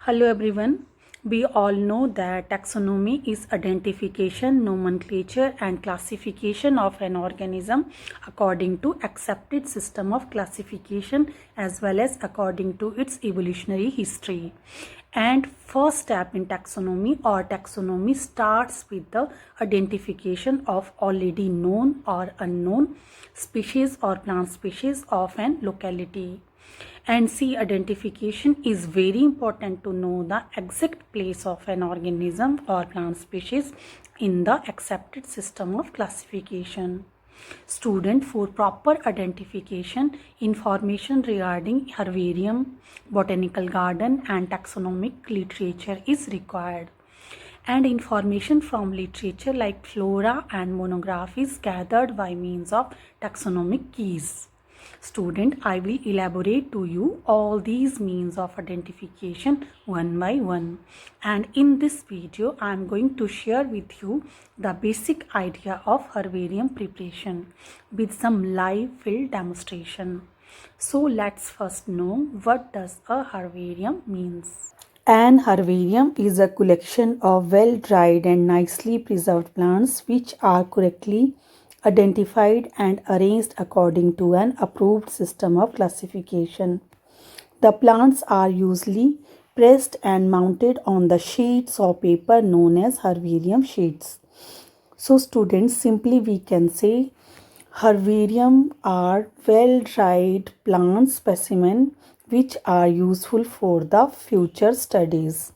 Hello everyone. We all know that taxonomy is identification, nomenclature and classification of an organism according to accepted system of classification as well as according to its evolutionary history. And first step in taxonomy starts with the identification of already known or unknown species or plant species of an locality. And C, identification is very important to know the exact place of an organism or plant species in the accepted system of classification. Student, for proper identification, information regarding herbarium, botanical garden and taxonomic literature is required. And information from literature like flora and monograph is gathered by means of taxonomic keys. Student, I will elaborate to you all these means of identification one by one. And in this video, I am going to share with you the basic idea of herbarium preparation with some live field demonstration. So let's first know what does a herbarium means. An herbarium is a collection of well-dried and nicely preserved plants which are correctly identified and arranged according to an approved system of classification. The plants are usually pressed and mounted on the sheets of paper known as herbarium sheets. So students, simply we can say herbarium are well-dried plant specimens which are useful for the future studies.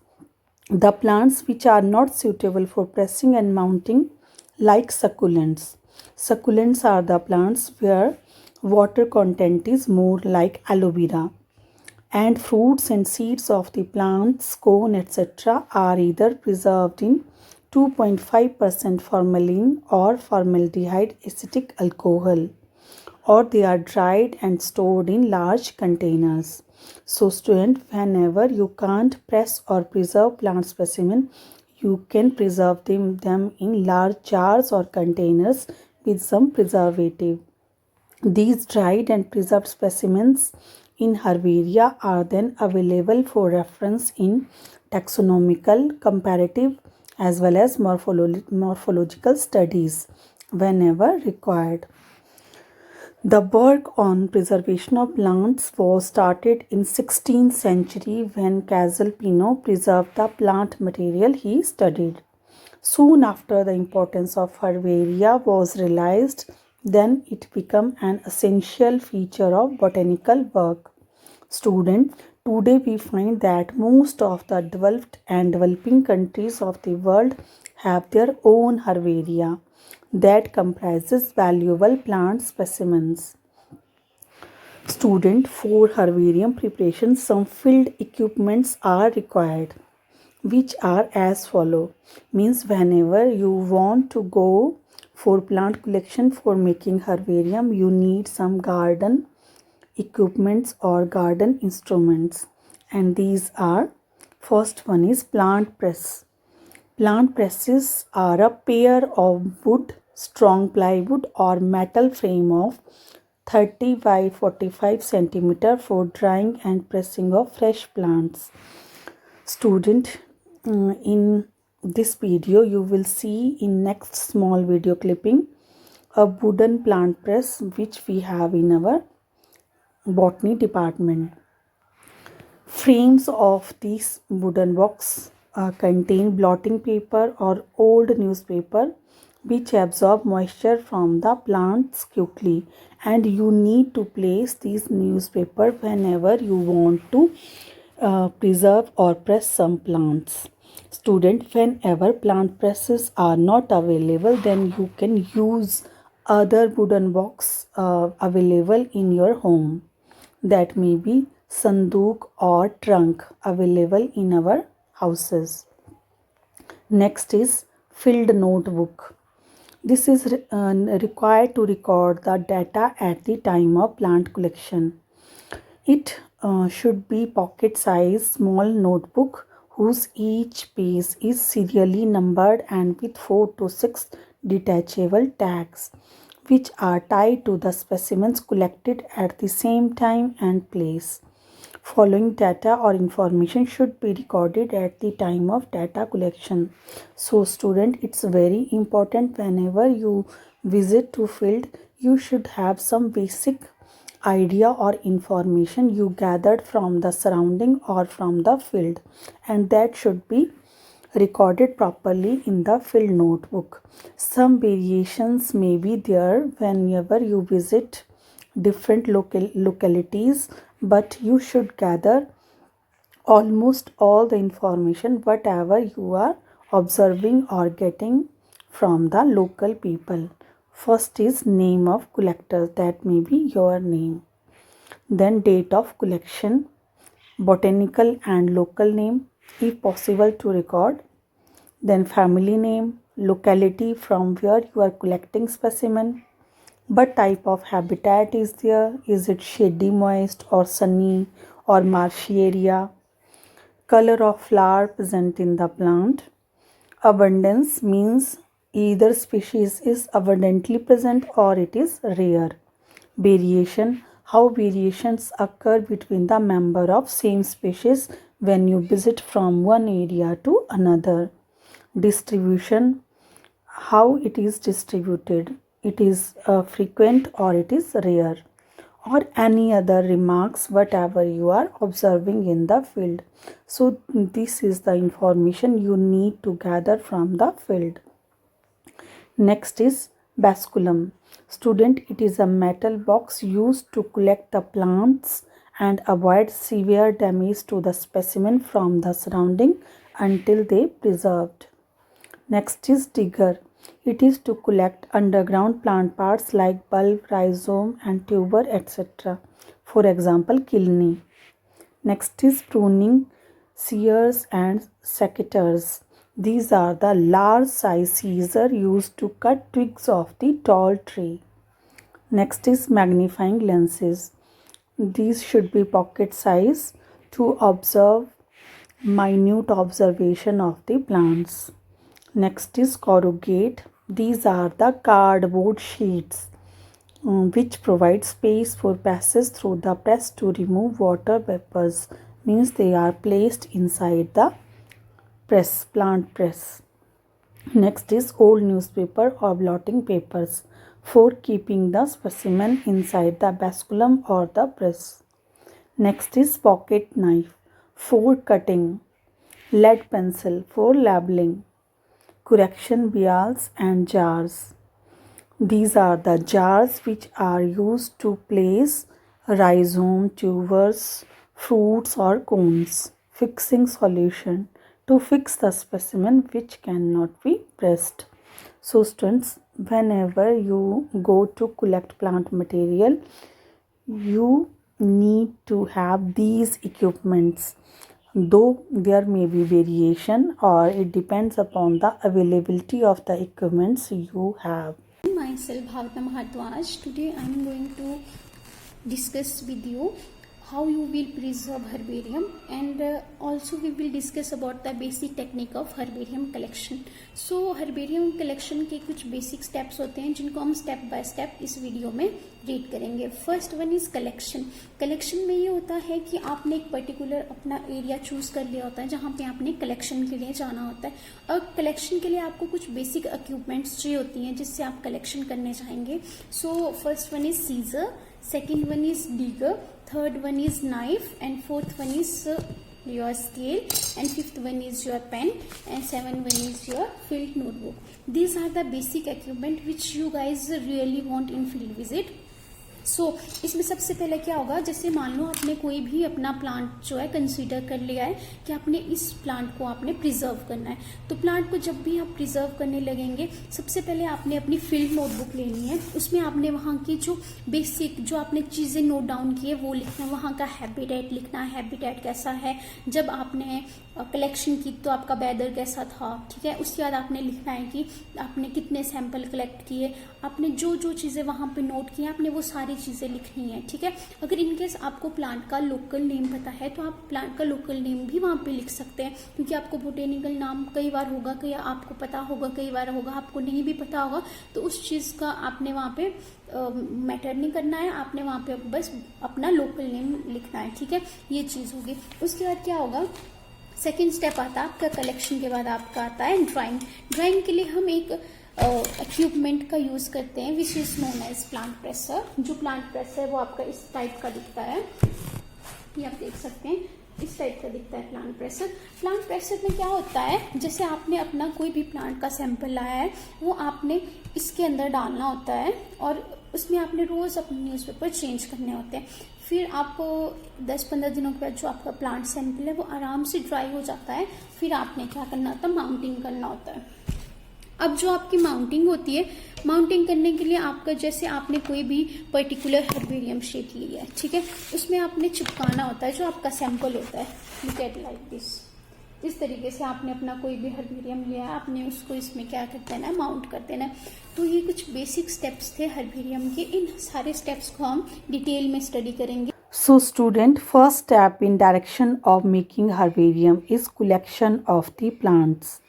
The plants which are not suitable for pressing and mounting, like succulents. Succulents are the plants where water content is more, like aloe vera. And fruits and seeds of the plants, cone, etc. are either preserved in 2.5% formalin or formaldehyde acetic alcohol, or they are dried and stored in large containers. So student, whenever you can't press or preserve plant specimen, you can preserve them in large jars or containers with some preservative. These dried and preserved specimens in herbaria are then available for reference in taxonomical, comparative as well as morphological studies whenever required. The work on preservation of plants was started in 16th century when Casalpino preserved the plant material he studied. Soon after, the importance of herbaria was realized, then it became an essential feature of botanical work. Student, today we find that most of the developed and developing countries of the world have their own herbaria that comprises valuable plant specimens. Student, for herbarium preparation, some field equipments are required, which are as follow. Means whenever you want to go for plant collection for making herbarium, you need some garden equipments or garden instruments, and these are, first one is plant press. Plant presses are a pair of wood, strong plywood or metal frame of 30 by 45 centimeter for drying and pressing of fresh plants. Student, in this video you will see in next small video clipping a wooden plant press which we have in our botany department. Frames of these wooden box contain blotting paper or old newspaper which absorb moisture from the plants quickly, and you need to place these newspaper whenever you want to preserve or press some plants. Student, whenever plant presses are not available, then you can use other wooden box available in your home. That may be sanduk or trunk available in our houses. Next is field notebook. This is required to record the data at the time of plant collection. It should be pocket size small notebook whose each page is serially numbered and with 4 to 6 detachable tags which are tied to the specimens collected at the same time and place. Following data or information should be recorded at the time of data collection. So student, it's very important whenever you visit to field, you should have some basic idea or information you gathered from the surrounding or from the field, and that should be recorded properly in the field notebook. Some variations may be there whenever you visit different localities, but you should gather almost all the information whatever you are observing or getting from the local people. First is name of collector, that may be your name. Then date of collection, botanical and local name if possible to record. Then family name, locality from where you are collecting specimen. What type of habitat is there? Is it shady, moist or sunny or marshy area? Color of flower present in the plant. Abundance means either species is abundantly present or it is rare. Variation, how variations occur between the member of same species when you visit from one area to another. Distribution, how it is distributed, it is frequent or it is rare, or any other remarks whatever you are observing in the field. So this is the information you need to gather from the field. Next is basculum. Student, it is a metal box used to collect the plants and avoid severe damage to the specimen from the surrounding until they preserved. Next is digger. It is to collect underground plant parts like bulb, rhizome and tuber, etc. For example, kidney. Next is pruning, shears and secateurs. These are the large size scissors used to cut twigs of the tall tree. Next is magnifying lenses. These should be pocket size to observe minute observation of the plants. Next is corrugate. These are the cardboard sheets which provide space for passage through the press to remove water vapors. Means they are placed inside the press, plant press. Next is old newspaper or blotting papers for keeping the specimen inside the basculum or the press. Next is pocket knife for cutting, lead pencil for labeling, correction vials and jars. These are the jars which are used to place rhizome, tubers, fruits or cones. Fixing solution, to fix the specimen which cannot be pressed. So students, whenever you go to collect plant material, you need to have these equipments. Though there may be variation or it depends upon the availability of the equipments you have. Myself Bhavna Mahatwaj. Today I am going to discuss with you how you will preserve herbarium, and also we will discuss about the basic technique of herbarium collection. So herbarium collection के कुछ basic steps होते हैं जिनको हम step by step इस video में read करेंगे. First one is collection. Collection में ये होता है कि आपने एक पर्टिकुलर अपना एरिया चूज कर लिया होता है जहाँ पे आपने कलेक्शन के लिए जाना होता है. और कलेक्शन के लिए आपको कुछ बेसिक इक्विपमेंट्स चाहिए होती हैं जिससे आप कलेक्शन करने चाहेंगे. So first one is scissor, second one is digger, third one is knife, and fourth one is your scale, and fifth one is your pen, and seventh one is your field notebook. These are the basic equipment which you guys really want in field visit. इसमें सबसे पहले क्या होगा, जैसे मान लो आपने कोई भी अपना प्लांट जो है कंसीडर कर लिया है कि आपने इस प्लांट को आपने प्रिजर्व करना है. तो प्लांट को जब भी आप प्रिजर्व करने लगेंगे, सबसे पहले आपने अपनी फील्ड नोटबुक लेनी है. उसमें आपने वहाँ की जो बेसिक जो आपने चीज़ें नोट डाउन की है वो लिखना है. वहाँ का हैबिटेट लिखना है, हैबिटेट कैसा है, जब आपने कलेक्शन की तो आपका वेदर कैसा था, ठीक है. उसके बाद आपने लिखना है कि आपने कितने सैंपल कलेक्ट किए, आपने जो जो चीज़ें वहाँ पे नोट की आपने वो सारी चीज़ें लिखनी है, ठीक है। अगर इनकेस आपको प्लांट का लोकल नेम पता है तो आप प्लांट का लोकल नेम भी वहाँ पे लिख सकते हैं, क्योंकि आपको बोटेनिकल नाम कई बार होगा, कई आपको पता होगा, कई बार होगा आपको नहीं भी पता होगा, तो उस चीज़ का आपने वहाँ पे मैटर नहीं करना है, आपने वहाँ पे बस अपना लोकल नेम लिखना है, ठीक है। ये चीज़ होगी। उसके बाद क्या होगा, सेकेंड स्टेप आता है आपका कलेक्शन के बाद आपका आता है ड्राइंग। ड्राइंग के लिए हम एक इक्विपमेंट का यूज़ करते हैं which is known as plant presser. जो प्लांट प्रेसर है वो आपका इस टाइप का दिखता है, ये आप देख सकते हैं, इस टाइप का दिखता है प्लांट प्रेसर। प्लांट प्रेसर में क्या होता है, जैसे आपने अपना कोई भी प्लांट का सैंपल लाया है वो आपने इसके अंदर डालना होता है और उसमें आपने रोज़ अपने न्यूज़पेपर चेंज करने होते हैं। फिर आपको 10-15 दिनों के बाद जो आपका प्लांट सैंपल है वो आराम से ड्राई हो जाता है। फिर आपने क्या करना होता है, माउंटिंग करना होता है। अब जो आपकी माउंटिंग होती है, माउंटिंग करने के लिए आपका, जैसे आपने कोई भी पर्टिकुलर हर्बेरियम शीट ली है, ठीक है, उसमें आपने चिपकाना होता है जो आपका सैंपल होता है। Look at like this. इस तरीके से आपने अपना कोई भी हर्बेरियम लिया है, आपने उसको इसमें क्या कर देना है, माउंट कर देना है। तो ये कुछ बेसिक स्टेप्स थे हर्बेरियम के। इन सारे स्टेप्स को हम डिटेल में स्टडी करेंगे। So student, first step in direction of making herbarium is collection of the plants.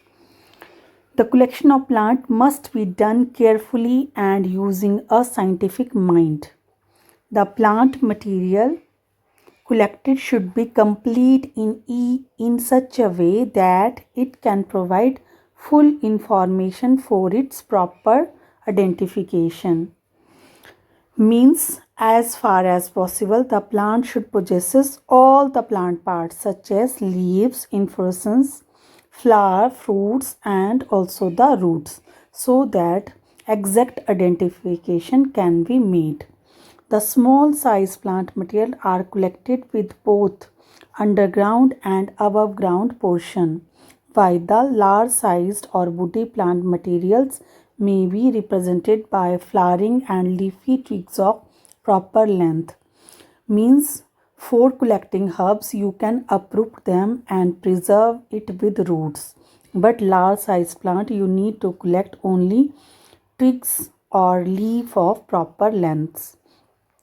The collection of plant must be done carefully and using a scientific mind. The plant material collected should be complete in such a way that it can provide full information for its proper identification. Means, as far as possible, the plant should possess all the plant parts such as leaves, inflorescence, flower, fruits, and also the roots, so that exact identification can be made. The small size plant material are collected with both underground and above ground portion, while the large sized or woody plant materials may be represented by flowering and leafy twigs of proper length. Means, for collecting herbs you can uproot them and preserve it with roots, but large size plant you need to collect only twigs or leaf of proper lengths.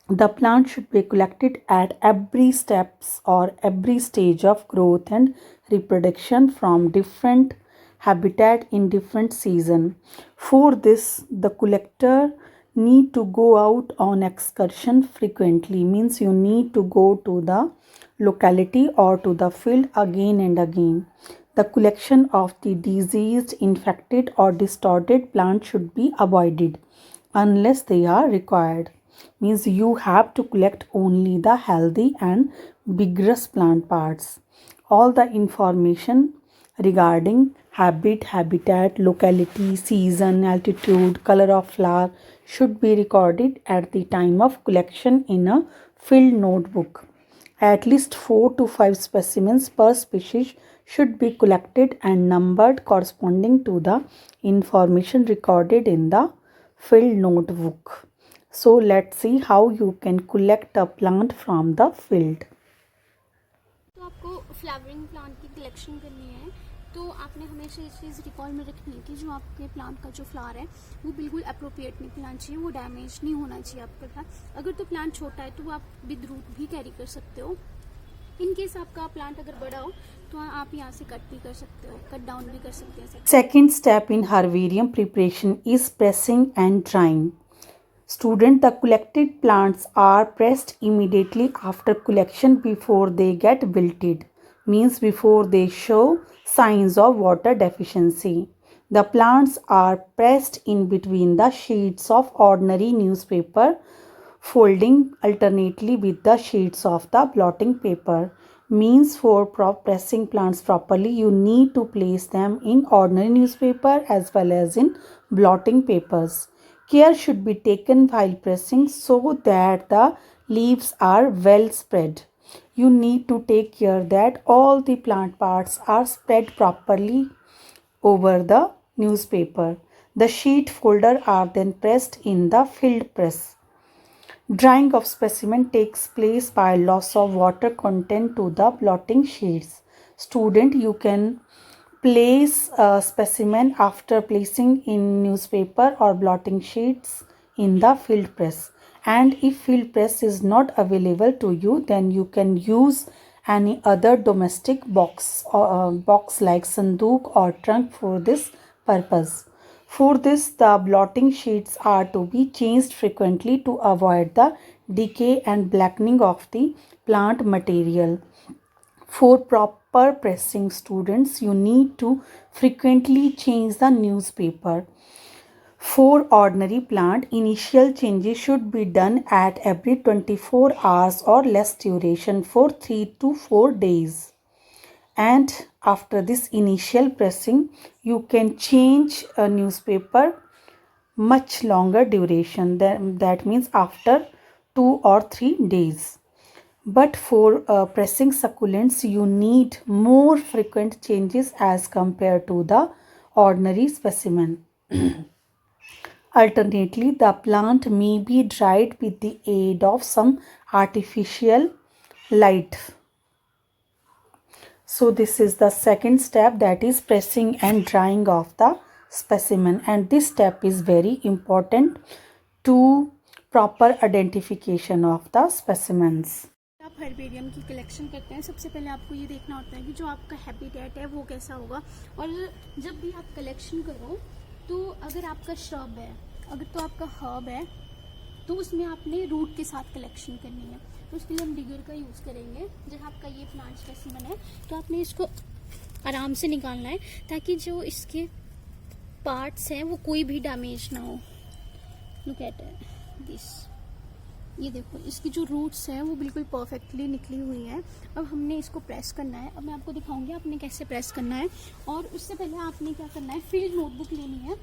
The plant should be collected at every steps or every stage of growth and reproduction from different habitat in different season. For this, the collector need to go out on excursion frequently. Means you need to go to the locality or to the field again and again. The collection of the diseased, infected or distorted plant should be avoided unless they are required. Means you have to collect only the healthy and vigorous plant parts. All the information regarding habit, habitat, locality, season, altitude, color of flower should be recorded at the time of collection in a field notebook. At least 4 to 5 specimens per species should be collected and numbered corresponding to the information recorded in the field notebook. So let's see how you can collect a plant from the field. तो आपको flowering plant की collection करनी है, तो आपने हमेशा ये चीज़ recall में रखनी है कि जो आपके प्लांट का जो फ्लावर है वो बिल्कुल अप्रोप्रिएट निकलना चाहिए, वो डैमेज नहीं होना चाहिए आपके पास। अगर तो प्लांट छोटा है तो आप विद रूट भी कैरी कर सकते हो। इन केस आपका प्लांट अगर बड़ा हो तो आप यहाँ से कट भी कर सकते हो, कट डाउन भी कर सकते हैं। Second step in herbarium preparation is pressing and drying. Student, the collected plants are pressed immediately after collection before they get wilted. Means before they show signs of water deficiency. The plants are pressed in between the sheets of ordinary newspaper, folding alternately with the sheets of the blotting paper. Means for pressing plants properly, you need to place them in ordinary newspaper as well as in blotting papers. Care should be taken while pressing so that the leaves are well spread. You need to take care that all the plant parts are spread properly over the newspaper. The sheet folder are then pressed in the field press. Drying of specimen takes place by loss of water content to the blotting sheets. Student, you can place a specimen after placing in newspaper or blotting sheets in the field press And if field press is not available to you, then you can use any other domestic box like sandook or trunk for this purpose. For this, the blotting sheets are to be changed frequently to avoid the decay and blackening of the plant material. For proper pressing, students, you need to frequently change the newspaper. For ordinary plant, initial changes should be done at every 24 hours or less duration for 3 to 4 days. And after this initial pressing, you can change a newspaper much longer duration. That means after 2 or 3 days. But for pressing succulents, you need more frequent changes as compared to the ordinary specimen. Alternately, the plant may be dried with the aid of some artificial light. So this is the second step, that is pressing and drying of the specimen, and this step is very important to proper identification of the specimens. आप herbarium की collection करते हैं, सबसे पहले आपको ये देखना होता है कि जो आपका हैबिटेट है वो कैसा होगा। और जब भी आप कलेक्शन करो तो अगर आपका श्रब है, अगर तो आपका हर्ब है, तो उसमें आपने रूट के साथ कलेक्शन करनी है। तो उसके लिए हम डिगर का यूज़ करेंगे। जब आपका ये प्लांट स्पेसिमन है तो आपने इसको आराम से निकालना है ताकि जो इसके पार्ट्स हैं वो कोई भी डैमेज ना हो। लुक एट दिस, ये देखो इसकी जो रूट्स हैं वो बिल्कुल परफेक्टली निकली हुई हैं। अब हमने इसको प्रेस करना है। अब मैं आपको दिखाऊंगी आपने कैसे प्रेस करना है। और उससे पहले आपने क्या करना है, फील्ड नोटबुक लेनी है,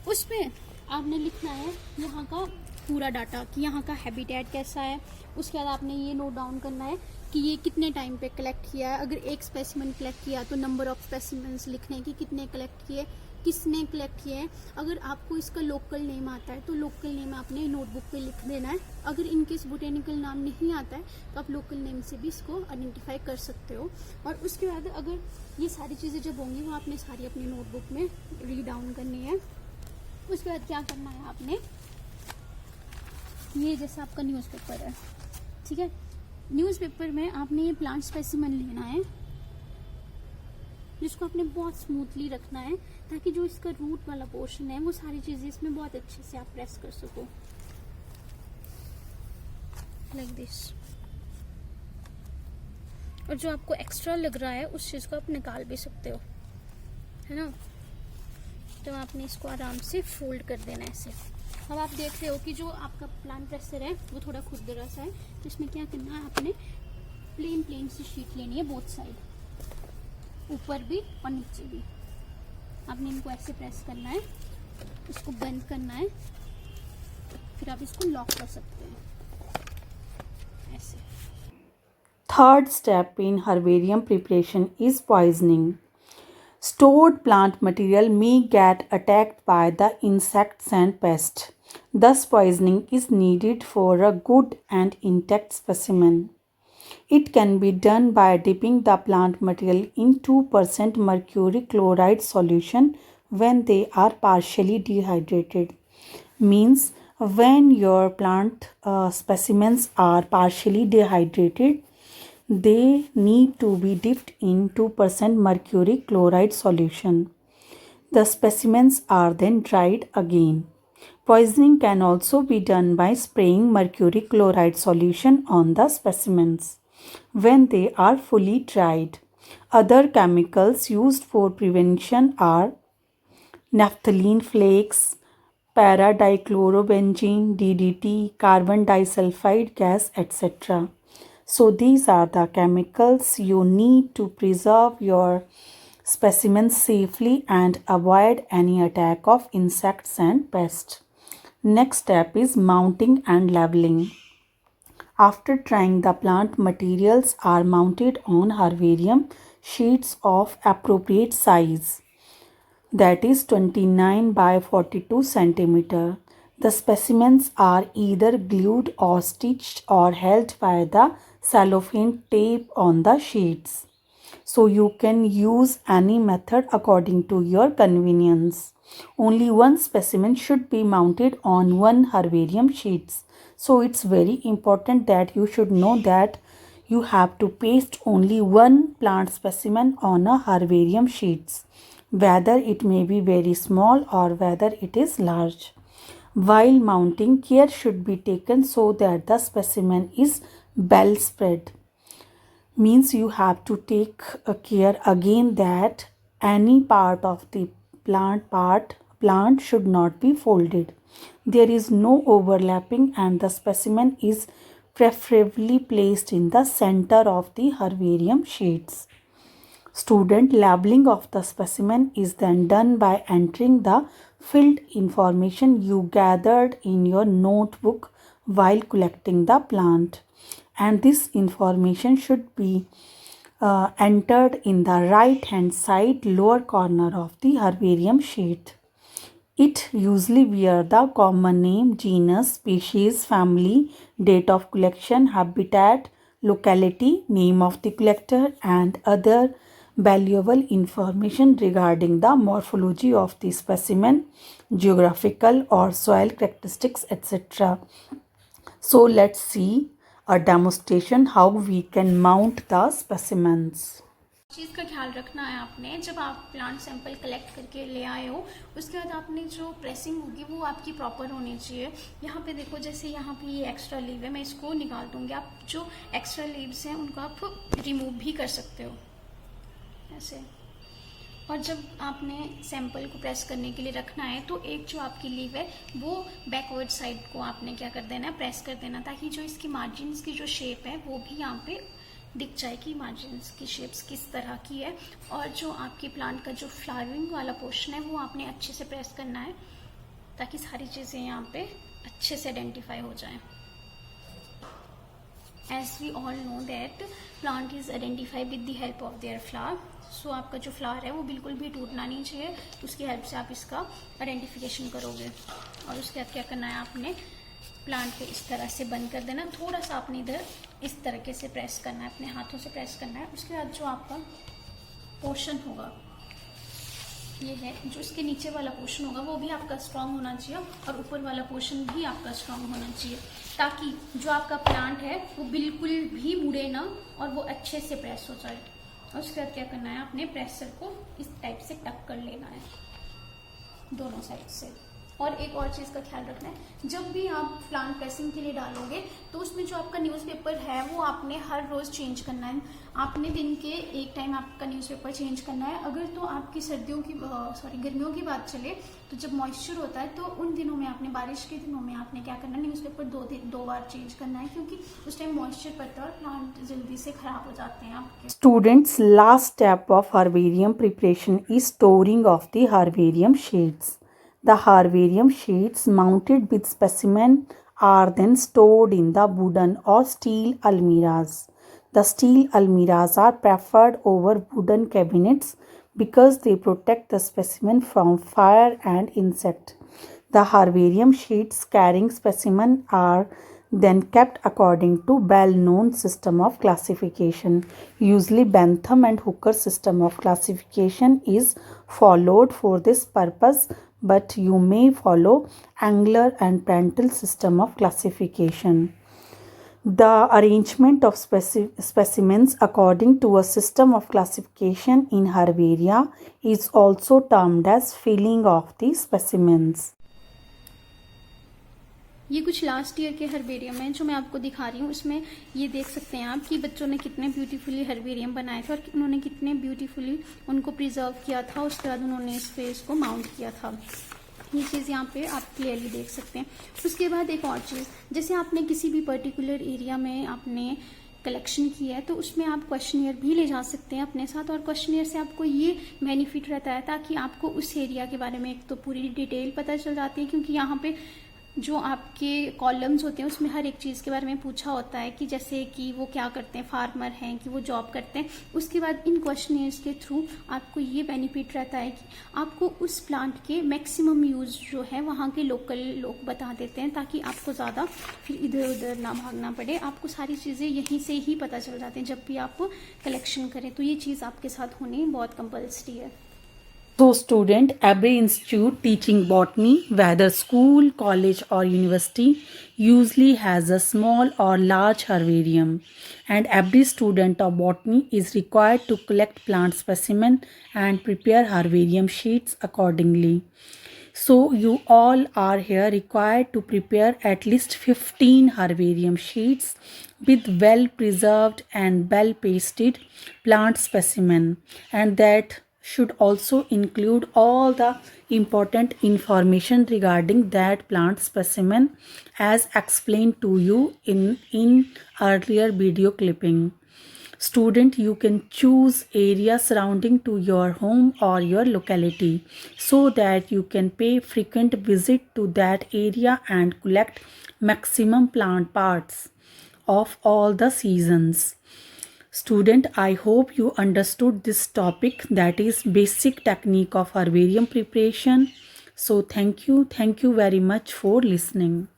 उसमें आपने लिखना है यहाँ का पूरा डाटा कि यहाँ का हैबिटेट कैसा है। उसके बाद आपने ये नोट डाउन करना है कि ये कितने टाइम पे कलेक्ट किया है। अगर एक स्पेसिमन कलेक्ट किया तो नंबर ऑफ स्पेसिमन्स लिखने की, कितने कलेक्ट किए, किसने कलेक्ट किए हैं। अगर आपको इसका लोकल नेम आता है तो लोकल नेम आपने नोटबुक पे लिख देना है। अगर इनकेस बोटेनिकल नाम नहीं आता है तो आप लोकल नेम से भी इसको आइडेंटिफाई कर सकते हो। और उसके बाद अगर ये सारी चीज़ें जब होंगी वो आपने सारी अपनी नोटबुक में रीड डाउन करनी है। उसके बाद क्या करना है, आपने ये जैसा आपका न्यूज़पेपर है, ठीक है, न्यूज़पेपर में आपने ये प्लांट स्पेसिमन लेना है जिसको आपने बहुत स्मूथली रखना है ताकि जो इसका रूट वाला पोर्शन है वो सारी चीज़ें इसमें बहुत अच्छे से आप प्रेस कर सको, लाइक दिस। और जो आपको एक्स्ट्रा लग रहा है उस चीज़ को आप निकाल भी सकते हो, है ना। तो आपने इसको आराम से फोल्ड कर देना है ऐसे। अब आप देख रहे हो कि जो आपका प्लांट प्रेसर है वो थोड़ा खुरदरा सा है, तो इसमें क्या करना है, आपने प्लेन सी शीट लेनी है बोथ साइड, ऊपर भी और नीचे भी। आपने इनको ऐसे प्रेस करना है, इसको बंद करना है, फिर आप इसको लॉक कर सकते हैं ऐसे। Third step in herbarium preparation is poisoning. Stored plant material may get attacked by the insects and pests. Thus, poisoning is needed for a good and intact specimen. It can be done by dipping the plant material in 2% mercury chloride solution when they are partially dehydrated. Means when your plant specimens are partially dehydrated, they need to be dipped in 2% mercury chloride solution. The specimens are then dried again. Poisoning can also be done by spraying mercury chloride solution on the specimens when they are fully dried. Other chemicals used for prevention are naphthalene flakes, para-dichlorobenzene, DDT, carbon disulfide gas, etc. So these are the chemicals you need to preserve your specimens safely and avoid any attack of insects and pests. Next step is mounting and leveling. After drying, the plant materials are mounted on herbarium sheets of appropriate size, that is 29 by 42 centimeter. The specimens are either glued or stitched or held by the cellophane tape on the sheets. So you can use any method according to your convenience. Only one specimen should be mounted on one herbarium sheets. So it's very important that you should know that you have to paste only one plant specimen on a herbarium sheets, whether it may be very small or whether it is large. While mounting, care should be taken so that the specimen is well spread. Means you have to take a care again that any part of the plant should not be folded. There is no overlapping and the specimen is preferably placed in the center of the herbarium sheets. Student labeling of the specimen is then done by entering the filled information you gathered in your notebook while collecting the plant, and this information should be entered in the right hand side lower corner of the herbarium sheet. It usually bear the common name, genus, species, family, date of collection, habitat, locality, name of the collector, and other valuable information regarding the morphology of the specimen, geographical or soil characteristics, etc. So let's see a demonstration how we can mount the specimens. चीज़ का ख्याल रखना है आपने, जब आप plant sample collect करके ले आए हो उसके बाद आपने जो प्रेसिंग होगी वो आपकी प्रॉपर होनी चाहिए। यहाँ पे देखो, जैसे यहाँ पे ये एक्स्ट्रा लीव है, मैं इसको निकाल दूंगी। आप जो एक्स्ट्रा लीव्स हैं उनको आप रिमूव भी कर सकते हो ऐसे। और जब आपने सैंपल को प्रेस करने के लिए रखना है तो एक जो आपकी लीव है वो बैकवर्ड साइड को आपने क्या कर देना है, प्रेस कर देना, ताकि जो इसकी मार्जिन्स की जो शेप है वो भी यहाँ पे दिख जाए कि मार्जिन्स की शेप्स किस तरह की है। और जो आपकी प्लांट का जो फ्लावरिंग वाला पोर्शन है वो आपने अच्छे से प्रेस करना है ताकि सारी चीज़ें यहाँ पे अच्छे से आइडेंटिफाई हो जाएं। As we all know that plant is identified with the help of their flower. सो आपका जो फ्लावर है वो बिल्कुल भी टूटना नहीं चाहिए, उसकी हेल्प से आप इसका आइडेंटिफिकेशन करोगे। और उसके बाद क्या करना है, आपने प्लांट को इस तरह से बंद कर देना, थोड़ा सा आपने इधर इस तरीके से प्रेस करना है, अपने हाथों से प्रेस करना है। उसके बाद जो आपका पोर्शन होगा ये है, जो इसके नीचे वाला पोर्शन होगा वो भी आपका स्ट्रांग होना चाहिए और ऊपर वाला पोर्शन भी आपका स्ट्रांग होना चाहिए, ताकि जो आपका प्लांट है वो बिल्कुल भी मुड़े ना और वो अच्छे से प्रेस हो जाए। और उसके बाद क्या करना है, आपने प्रेसर को इस टाइप से टक कर लेना है दोनों साइड से। और एक और चीज़ का ख्याल रखना है, जब भी आप प्लांट प्रेसिंग के लिए डालोगे तो उसमें जो आपका न्यूज़पेपर है वो आपने हर रोज़ चेंज करना है। आपने दिन के एक टाइम आपका न्यूज़पेपर चेंज करना है। अगर तो आपकी गर्मियों की बात चले तो जब मॉइस्चर होता है तो उन दिनों में आपने, बारिश के दिनों में आपने क्या करना है, न्यूज़पेपर दो बार चेंज करना है, क्योंकि उस टाइम मॉइस्चर पड़ता है और प्लांट जल्दी से खराब हो जाते हैं आपके। Students, last step of herbarium preparation is storing of the herbarium sheets. The herbarium sheets mounted with specimen are then stored in the wooden or steel almirahs. The steel almirahs are preferred over wooden cabinets because they protect the specimen from fire and insect. The herbarium sheets carrying specimen are then kept according to well-known system of classification. Usually Bentham and Hooker system of classification is followed for this purpose, but you may follow Engler and Prandtl system of classification. The arrangement of specimens according to a system of classification in herbaria is also termed as filling of the specimens. ये कुछ last year के herbarium हैं जो मैं आपको दिखा रही हूँ। उसमें ये देख सकते हैं आप कि बच्चों ने कितने ब्यूटीफुली हर्बेरियम बनाए थे और उन्होंने कितने ब्यूटीफुली उनको प्रिजर्व किया था। उसके बाद उन्होंने इस पे इसको माउंट किया था। ये चीज़ यहाँ पे आप क्लियरली देख सकते हैं। उसके बाद एक और चीज़, जैसे आपने किसी भी पर्टिकुलर एरिया में आपने कलेक्शन की है तो उसमें आप क्वेश्चनियर भी ले जा सकते हैं अपने साथ। और क्वेश्चनियर से आपको ये बेनिफिट रहता है ताकि आपको उस एरिया के बारे में एक तो पूरी डिटेल पता चल जाती है, क्योंकि यहाँ पे जो आपके कॉलम्स होते हैं उसमें हर एक चीज़ के बारे में पूछा होता है कि जैसे कि वो क्या करते हैं, फार्मर हैं कि वो जॉब करते हैं। उसके बाद इन क्वेश्चनियर्स के थ्रू आपको ये बेनिफिट रहता है कि आपको उस प्लांट के मैक्सिमम यूज़ जो है वहाँ के लोकल लोग बता देते हैं, ताकि आपको ज़्यादा फिर इधर उधर ना भागना पड़े। आपको सारी चीज़ें यहीं से ही पता चल जाती हैं जब भी आप कलेक्शन करें। तो ये चीज़ आपके साथ होनी बहुत कंपल्सरी है। So, student, every institute teaching botany, whether school, college, or university, usually has a small or large herbarium, and every student of botany is required to collect plant specimen and prepare herbarium sheets accordingly. So, you all are here required to prepare at least 15 herbarium sheets with well preserved and well pasted plant specimen, and that should also include all the important information regarding that plant specimen as explained to you in earlier video clipping. Student, you can choose area surrounding to your home or your locality so that you can pay frequent visit to that area and collect maximum plant parts of all the seasons. Student, I hope you understood this topic, that is basic technique of herbarium preparation. So thank you very much for listening.